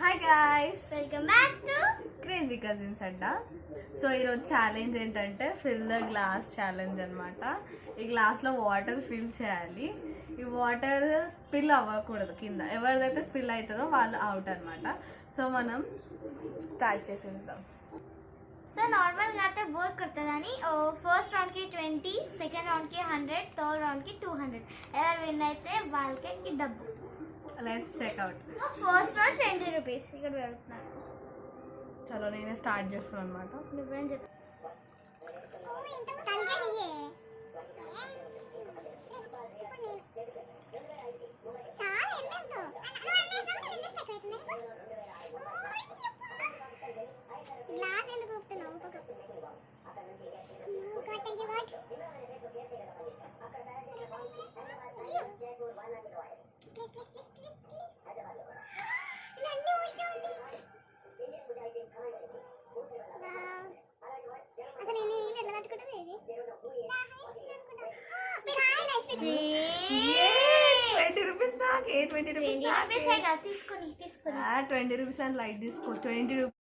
Hi guys, welcome back to crazy cousins అంట. So ఈరోజు challenge ఏంటంటే ఫిల్ ద గ్లాస్ ఛాలెంజ్ అనమాట. ఈ గ్లాస్లో వాటర్ ఫిల్ చేయాలి. ఈ వాటర్ స్పిల్ అవ్వకూడదు కింద. ఎవరిదైతే స్పిల్ అవుతుందో వాళ్ళు అవుట్ అనమాట. సో మనం స్టార్ట్ చేసేద్దాం. సో నార్మల్గా అయితే బోర్ కొడుతుందని ఫస్ట్ రౌండ్కి 20, సెకండ్ రౌండ్కి 100, థర్డ్ రౌండ్కి 200. ఎవరు విన్ అయితే వాళ్ళకి ఈ డబ్బు. Let's check out. First round 20 rupees ఇక్కడ పెడుతున్నారు. చలో నేనే స్టార్ట్ చేస్తాను అనమాట. నువ్వేం చెప్పు. గ్లాస్ ఎందుకు ఊపుతున్నావు? అసలు ఎన్ని నీళ్ళు ఎట్లా తట్టుకుంటుంది ఇది? 20 రూపీస్ నాకు. 20 రూపీస్ 20 రూపీస్ తీసుకొని 20 రూపీస్ అని లైట్ తీసుకో. 20 రూపీస్